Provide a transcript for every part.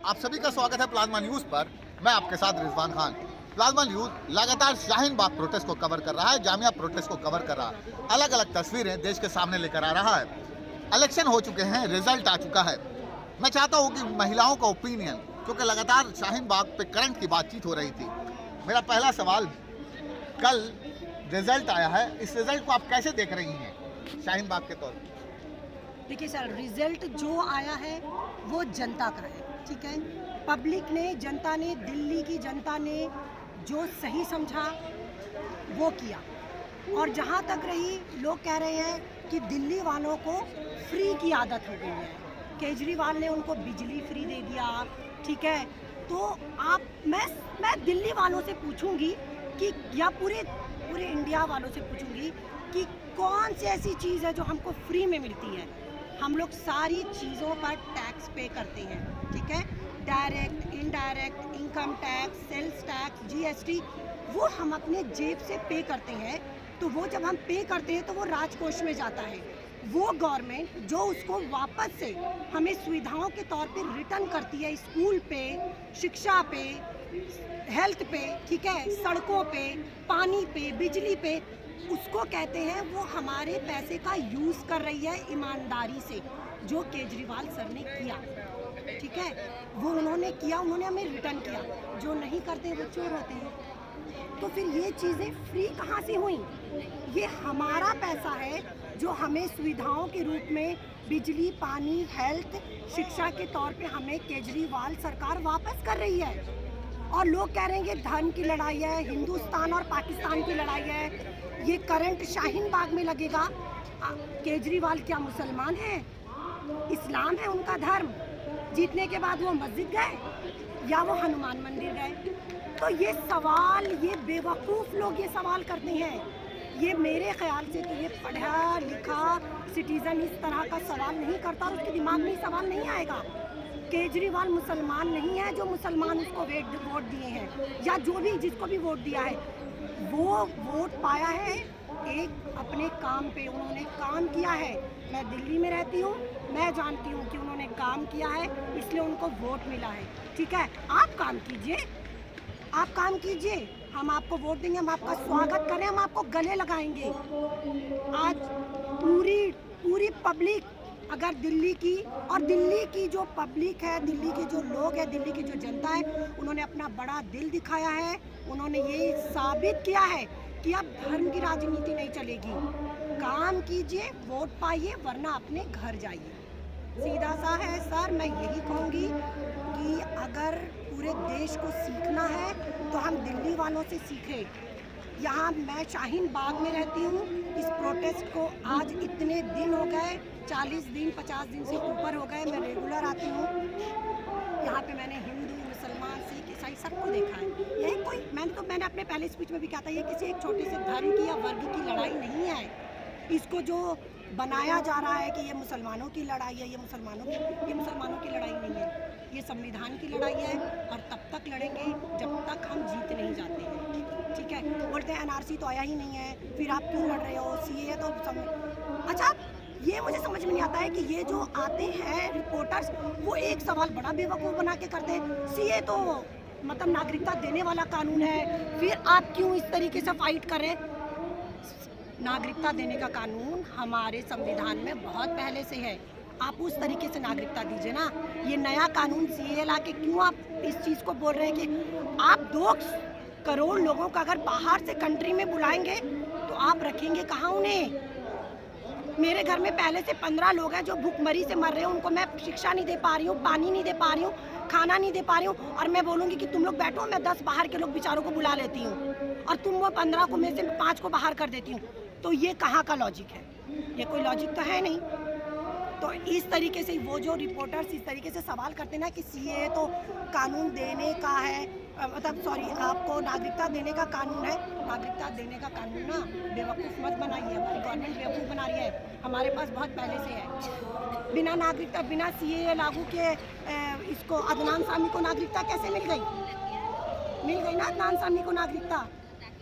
आप सभी का स्वागत है प्लाज्मा न्यूज पर। मैं आपके साथ रिजवान खान। प्लाज्मा न्यूज लगातार शाहीन बाग प्रोटेस्ट को कवर कर रहा है, जामिया प्रोटेस्ट को कवर कर रहा है, अलग अलग तस्वीरें देश के सामने लेकर आ रहा है। इलेक्शन हो चुके हैं, रिजल्ट आ चुका है। मैं चाहता हूँ कि महिलाओं का ओपिनियन, क्योंकि लगातार शाहीन बाग पे करंट की बातचीत हो रही थी। मेरा पहला सवाल, कल रिजल्ट आया है, इस रिजल्ट को आप कैसे देख रही हैं शाहीन बाग के तौर पर? देखिए सर, रिजल्ट जो आया है वो जनता का है, ठीक है। पब्लिक ने, जनता ने, दिल्ली की जनता ने जो सही समझा वो किया। और जहाँ तक रही, लोग कह रहे हैं कि दिल्ली वालों को फ्री की आदत हो गई है, केजरीवाल ने उनको बिजली फ्री दे दिया, ठीक है। तो मैं दिल्ली वालों से पूछूंगी कि, या पूरे इंडिया वालों से पूछूंगी कि कौन सी ऐसी चीज़ है जो हमको फ्री में मिलती है। हम लोग सारी चीज़ों पर टैक्स पे करते हैं, ठीक है। Direct, indirect, income tax, sales tax, GST, वो हम अपने जेब से पे करते हैं। तो वो जब हम पे करते हैं तो वो राजकोष में जाता है। वो गवर्नमेंट जो उसको वापस से हमें सुविधाओं के तौर पे रिटर्न करती है, स्कूल पे, शिक्षा पे, हेल्थ पे, ठीक है, सड़कों पे, पानी पे, बिजली पे, उसको कहते हैं वो हमारे पैसे का यूज़ कर रही है ईमानदारी से। जो केजरीवाल सर ने किया, ठीक है, वो उन्होंने किया, उन्होंने हमें रिटर्न किया। जो नहीं करते वो चोर होते हैं। तो फिर ये चीज़ें फ्री कहाँ से हुई? ये हमारा पैसा है जो हमें सुविधाओं के रूप में बिजली, पानी, हेल्थ, शिक्षा के तौर पे हमें केजरीवाल सरकार वापस कर रही है। और लोग कह रहे हैं कि धर्म की लड़ाई है, हिंदुस्तान और पाकिस्तान की लड़ाई है, ये करंट शाहीन बाग में लगेगा। केजरीवाल क्या मुसलमान है? इस्लाम है उनका धर्म। जीतने के बाद वो मस्जिद गए या वो हनुमान मंदिर गए? तो ये सवाल, ये बेवकूफ़ लोग ये सवाल करते हैं। ये मेरे ख्याल से तो ये पढ़ा लिखा सिटीज़न इस तरह का सवाल नहीं करता और उसके दिमाग में सवाल नहीं आएगा। केजरीवाल मुसलमान नहीं है जो मुसलमान उसको वोट दिए हैं, या जो भी जिसको भी वोट दिया है वो वोट पाया है एक अपने काम पे, उन्होंने काम किया है। मैं दिल्ली में रहती हूँ, मैं जानती हूँ कि उन्होंने काम किया है, इसलिए उनको वोट मिला है, ठीक है। आप काम कीजिए, आप काम कीजिए, हम आपको वोट देंगे, हम आपका स्वागत करें, हम आपको गले लगाएंगे। आज पूरी पब्लिक अगर दिल्ली की, और दिल्ली की जो पब्लिक है, दिल्ली के जो लोग हैं, दिल्ली की जो जनता है, उन्होंने अपना बड़ा दिल दिखाया है। उन्होंने ये साबित किया है कि अब धर्म की राजनीति नहीं चलेगी। काम कीजिए, वोट पाइए, वरना अपने घर जाइए। सीधा सा है सर। मैं यही कहूँगी कि अगर पूरे देश को सीखना है तो हम दिल्ली वालों से सीखें। यहाँ मैं शाहीन बाग में रहती हूँ। इस प्रोटेस्ट को आज इतने दिन हो गए, 40 दिन 50 दिन से ऊपर हो गए। मैं रेगुलर आती हूँ यहाँ पे। मैंने हिंदू, मुसलमान, सिख, ईसाई सबको देखा है। यही कोई, मैंने अपने पहले स्पीच में भी कहा था, ये किसी एक छोटे से धर्म की या वर्ग की लड़ाई नहीं है। इसको जो बनाया जा रहा है कि ये मुसलमानों की लड़ाई है, ये मुसलमानों की लड़ाई नहीं है। ये संविधान की लड़ाई है और तब तक लड़ेंगे जब तक हम जीत नहीं जाते हैं, ठीक है। बोलते हैं एनआरसी तो आया ही नहीं है, फिर आप क्यों लड़ रहे हो? सीए तो अच्छा, ये मुझे समझ में नहीं आता है कि ये जो आते हैं रिपोर्टर्स, वो एक सवाल बड़ा बेवकूफ़ बना के करते हैं। सीए तो मतलब नागरिकता देने वाला कानून है, फिर आप क्यों इस तरीके से फाइट करें? नागरिकता देने का कानून हमारे संविधान में बहुत पहले से है। आप उस तरीके से नागरिकता दीजिए ना। ये नया कानून सीए ला के क्यों आप इस चीज़ को बोल रहे हैं कि आप 2 करोड़ लोगों को अगर बाहर से कंट्री में बुलाएंगे तो आप रखेंगे कहाँ उन्हें? मेरे घर में पहले से 15 लोग हैं जो भूखमरी से मर रहे हैं, उनको मैं शिक्षा नहीं दे पा रही हूँ, पानी नहीं दे पा रही हूँ, खाना नहीं दे पा रही हूँ, और मैं बोलूँगी कि तुम लोग बैठो, मैं 10 बाहर के लोग बेचारों को बुला लेती हूँ और तुम वो 15 को में से 5 को बाहर कर देती हूँ। तो ये कहाँ का लॉजिक है? ये कोई लॉजिक तो है नहीं। तो इस तरीके से वो जो रिपोर्टर्स इस तरीके से सवाल करते ना कि सीए तो कानून देने का है, मतलब सॉरी, आपको नागरिकता देने का कानून है। नागरिकता देने का कानून ना बेवकूफ़ मत बनाइए, हमारी गवर्नमेंट बेवकूफ़ बना रही है। हमारे पास बहुत पहले से है। बिना नागरिकता, बिना सीए लागू के इसको अदनान सामी को नागरिकता कैसे मिल गई? मिल गई ना अदनान सामी को नागरिकता।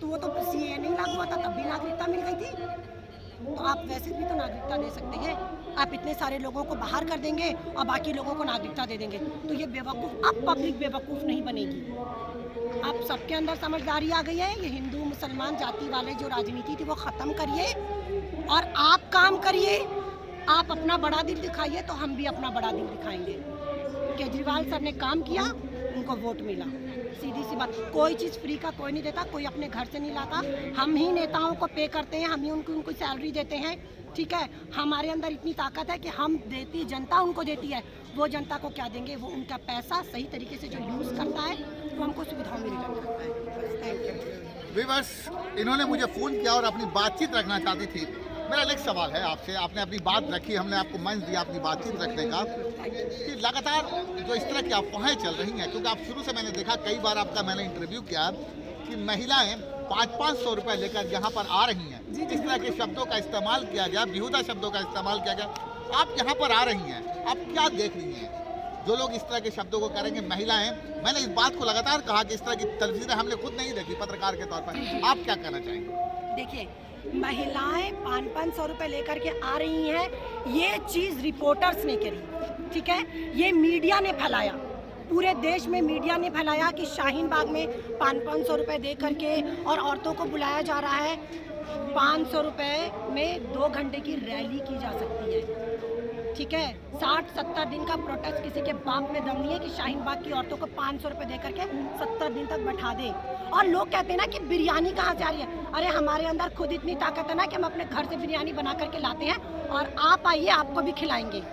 तो वो तो सीए नहीं लागू हुआ था, तब भी नागरिकता मिल गई थी। तो आप वैसे भी तो नागरिकता दे सकते हैं। आप इतने सारे लोगों को बाहर कर देंगे और बाकी लोगों को नागरिकता दे देंगे, तो ये बेवकूफ़, अब पब्लिक बेवकूफ़ नहीं बनेगी। अब सबके अंदर समझदारी आ गई है। ये हिंदू मुसलमान जाति वाले जो राजनीति थी वो ख़त्म करिए और आप काम करिए। आप अपना बड़ा दिल दिखाइए तो हम भी अपना बड़ा दिल दिखाएंगे। केजरीवाल सर ने काम किया, उनको वोट मिला, सीधी सी बात। कोई चीज़ फ्री का कोई नहीं देता, कोई अपने घर से नहीं लाता। हम ही नेताओं को पे करते हैं, हम ही उनको सैलरी देते हैं, ठीक है। हमारे अंदर इतनी ताकत है कि हम देती, जनता उनको देती है। वो जनता को क्या देंगे? वो उनका पैसा सही तरीके से जो यूज़ करता है वो हमको सुविधाओं में रिटर्न करता है। बस, थैंक यू। व्यूअर्स, इन्होंने मुझे फ़ोन किया और अपनी बातचीत रखना चाहती थी। मेरा एक सवाल है आपसे, आपने अपनी बात रखी, हमने आपको मंच दिया अपनी बातचीत रखने का, कि लगातार जो इस तरह की अफवाहें चल रही हैं, क्योंकि आप शुरू से मैंने देखा, कई बार आपका मैंने इंटरव्यू किया कि महिलाएं 500-500 रुपये लेकर यहाँ पर आ रही हैं, इस तरह के शब्दों का इस्तेमाल किया गया, बेहुदा शब्दों का इस्तेमाल किया गया। आप यहाँ पर आ रही हैं, आप क्या देख रही हैं जो लोग इस तरह के शब्दों को करेंगे? महिलाएं, मैंने इस बात को लगातार कहा कि इस तरह की तस्वीरें हमने खुद नहीं देखी पत्रकार के तौर पर, आप क्या कहना चाहेंगे? देखिए, महिलाएं 500-500 रुपये लेकर के आ रही हैं, ये चीज़ रिपोर्टर्स ने करी, ठीक है। ये मीडिया ने फैलाया, पूरे देश में मीडिया ने फैलाया कि शाहीन बाग में 500-500 रुपये दे करके और औरतों को बुलाया जा रहा है। 500 रुपये में 2 घंटे की रैली की जा सकती है, ठीक है। 60-70 दिन का प्रोटेस्ट, किसी के बाप में दम नहीं है कि शाहीन बाग की औरतों को 500 रुपये दे करके 70 दिन तक बैठा दे। और लोग कहते हैं ना कि बिरयानी कहाँ से आ रही है? अरे हमारे अंदर खुद इतनी ताकत है ना कि हम अपने घर से बिरयानी बना करके लाते हैं और आप आइए, आपको भी खिलाएंगे।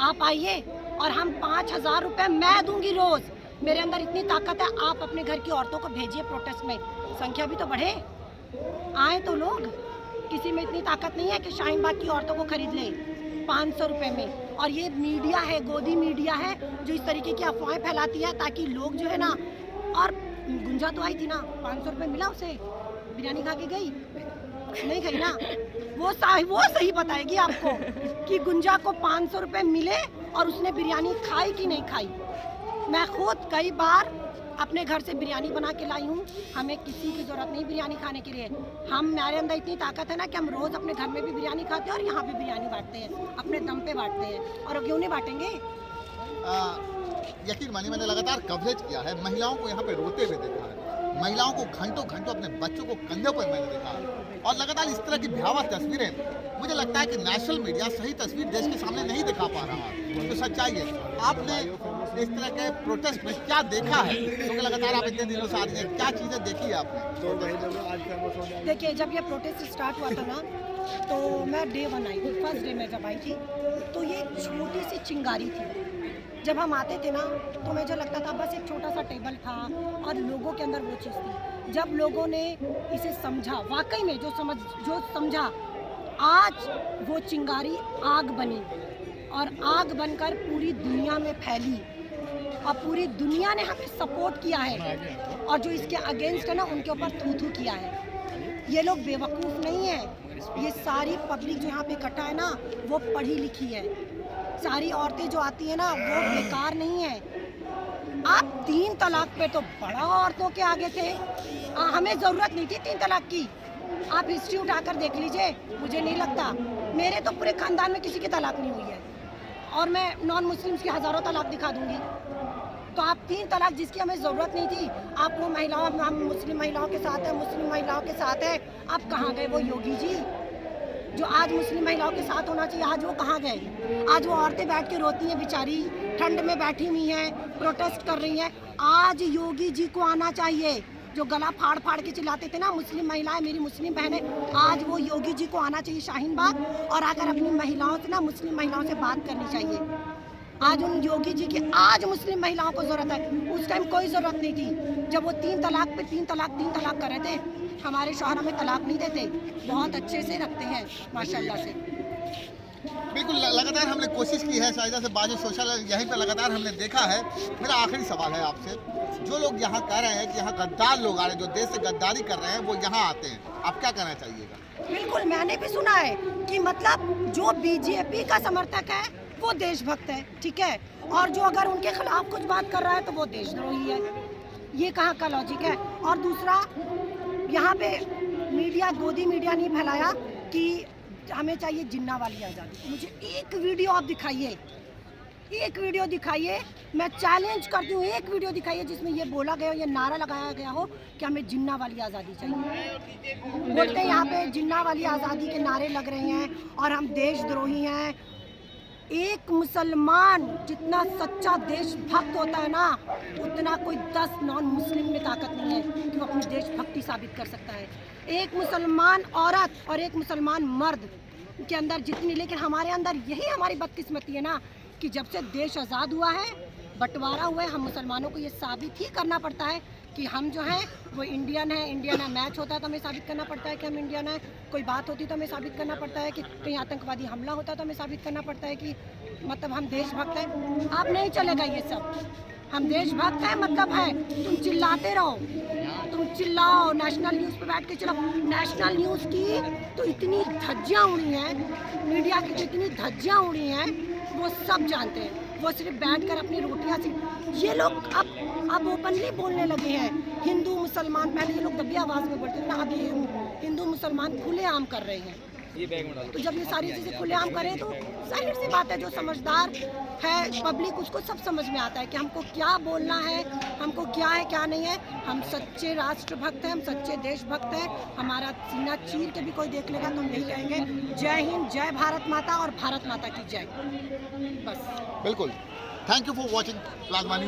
आप आइए और हम 5000 रुपये मैं दूंगी रोज़। मेरे अंदर इतनी ताकत है, आप अपने घर की औरतों को भेजिए प्रोटेस्ट में, संख्या भी तो बढ़े, आए तो लोग। किसी में इतनी ताकत नहीं है कि शाहीन बाग की औरतों को खरीद लें 500 रुपये में। और ये मीडिया है, गोदी मीडिया है, जो इस तरीके की अफवाहें फैलाती है ताकि लोग जो है ना, और गुंजा तो आई थी ना, 500 रुपये मिला उसे, बिरयानी खा के गई नहीं गई ना, वो सही बताएगी आपको कि गुंजा को 500 रुपये मिले और उसने बिरयानी खाई कि नहीं खाई। मैं खुद कई बार अपने घर से बिरयानी बना के लाई हूँ। हमें किसी की ज़रूरत नहीं बिरयानी खाने के लिए। हमारे अंदर इतनी ताकत है ना कि हम रोज़ अपने घर में भी बिरयानी खाते हैं और यहाँ भी बिरयानी बांटते हैं, अपने दम पे बांटते हैं। और क्यों नहीं बांटेंगे? यकीन मानिए, मैंने लगातार कवरेज किया है, महिलाओं को यहाँ पे रोते हुए देखा है, महिलाओं को घंटों घंटों अपने बच्चों को कंधों पर मैंने देखा है, और लगातार इस तरह की भयावह तस्वीरें। मुझे लगता है कि नेशनल मीडिया सही तस्वीर देश के सामने नहीं दिखा पा रहा है, तो सच्चाई है। आपने इस तरह के प्रोटेस्ट में क्या देखा है, क्योंकि लगातार आप इतने दिनों से आ रही हैं, क्या चीज़ें देखी है आपने? देखिए, जब ये प्रोटेस्ट स्टार्ट हुआ था ना, तो मैं डे 1 आई थी, फर्स्ट डे में जब आई थी, तो ये छोटी सी चिंगारी थी। जब हम आते थे ना, तो मुझे लगता था बस एक छोटा सा टेबल था और लोगों के अंदर वो चीज़ थी। जब लोगों ने इसे समझा, वाकई में जो समझा, आज वो चिंगारी आग बनी और आग बनकर पूरी दुनिया में फैली और पूरी दुनिया ने हमें सपोर्ट किया है, और जो इसके अगेंस्ट है ना, उनके ऊपर थू किया है। ये लोग बेवकूफ़ नहीं है। ये सारी पब्लिक जो यहाँ पे इकट्ठा है ना, वो पढ़ी लिखी है। सारी औरतें जो आती हैं ना, वो बेकार नहीं है। आप 3 तलाक पे तो बड़ा औरतों के आगे थे। हमें ज़रूरत नहीं थी 3 तलाक की। आप हिस्ट्री उठाकर देख लीजिए, मुझे नहीं लगता, मेरे तो पूरे ख़ानदान में किसी की तलाक नहीं हुई है, और मैं नॉन मुस्लिम्स की हज़ारों तलाक दिखा दूंगी। तो आप 3 तलाक जिसकी हमें ज़रूरत नहीं थी, आप वो महिलाओं, हम मुस्लिम महिलाओं के साथ हैं, मुस्लिम महिलाओं के साथ है, आप कहाँ गए वो योगी जी जो आज मुस्लिम महिलाओं के साथ होना चाहिए? आज वो कहाँ गए? आज वो औरतें बैठ के रोती हैं बेचारी, ठंड में बैठी हुई हैं, प्रोटेस्ट कर रही हैं। आज योगी जी को आना चाहिए, जो गला फाड़ फाड़ के चिल्लाते थे ना, मुस्लिम महिलाएं, मेरी मुस्लिम बहनें, आज वो योगी जी को आना चाहिए शाहीन बाग और आकर अपनी महिलाओं से ना, मुस्लिम महिलाओं से बात करनी चाहिए। आज उन योगी जी की आज मुस्लिम महिलाओं को ज़रूरत है, उस टाइम कोई ज़रूरत नहीं थी जब वो 3 तलाक पे 3 तलाक कर रहे थे। हमारे शौहर हमें तलाक नहीं देते, बहुत अच्छे से रखते हैं माशाल्लाह से। बिल्कुल, लगातार हमने कोशिश की है शायद से बाजू सोशल, यहीं पर लगातार हमने देखा है। मेरा आखिरी सवाल है आपसे, जो लोग यहाँ कह रहे हैं कि यहाँ गद्दार लोग आ रहे हैं, जो देश से गद्दारी कर रहे हैं, वो यहाँ आते हैं, आप क्या कहना चाहिएगा? बिल्कुल, मैंने भी सुना है कि मतलब जो बीजेपी का समर्थक है वो देशभक्त है, ठीक है, और जो अगर उनके खिलाफ कुछ बात कर रहा है तो वो देशद्रोही है। ये कहाँ का लॉजिक है? और दूसरा, यहाँ पे मीडिया, गोदी मीडिया नहीं फैलाया कि हमें चाहिए जिन्ना वाली आज़ादी। मुझे एक वीडियो आप दिखाइए, एक वीडियो दिखाइए, मैं चैलेंज करती हूँ, एक वीडियो दिखाइए जिसमें ये बोला गया हो, ये नारा लगाया गया हो कि हमें जिन्ना वाली आज़ादी चाहिए। बोलते हैं यहाँ पे जिन्ना वाली आज़ादी के नारे लग रहे हैं और हम देशद्रोही हैं। एक मुसलमान जितना सच्चा देशभक्त होता है ना, उतना कोई 10 नॉन मुस्लिम में ताकत नहीं है कि वो अपनी देशभक्ति साबित कर सकता है। एक मुसलमान औरत और एक मुसलमान मर्द के अंदर जितनी, लेकिन हमारे अंदर यही हमारी बदकिस्मती है ना कि जब से देश आज़ाद हुआ है, बंटवारा हुआ है, हम मुसलमानों को ये साबित ही करना पड़ता है कि हम जो हैं वो इंडियन है। इंडियन है, मैच होता है तो हमें साबित करना पड़ता है कि हम इंडियन है। कोई बात होती है तो हमें साबित करना पड़ता है कि कहीं आतंकवादी हमला होता है तो हमें साबित करना पड़ता है कि मतलब हम देशभक्त हैं। आप नहीं चलेगा ये सब, हम देशभक्त हैं मतलब है। तुम चिल्लाते रहो, तुम चिल्लाओ, नेशनल न्यूज़ पे बैठ के चिल्लाओ। नेशनल न्यूज़ की तो इतनी धज्जियाँ उड़ी हैं, मीडिया की तो इतनी धज्जियाँ उड़ी हैं, वो सब जानते हैं। वो सिर्फ बैठकर अपनी रोटियां से, ये लोग अब ओपनली बोलने लगे हैं। हिंदू मुसलमान, पहले ये लोग दबी आवाज़ में बोलते थे ना, अब ये हिंदू मुसलमान खुलेआम कर रहे हैं। तो जब ये सारी चीज़ें खुलेआम करें तो जाहिर सी बात है, जो समझदार है पब्लिक उसको सब समझ में आता है कि हमको क्या बोलना है, हमको क्या है क्या नहीं है। हम सच्चे राष्ट्रभक्त हैं, हम सच्चे देशभक्त हैं। हमारा सीना चीर के भी कोई देख लेगा तो हम यही कहेंगे, जय हिंद, जय भारत माता और भारत माता की जय। बस। बिल्कुल। Thank you for watching plasma news.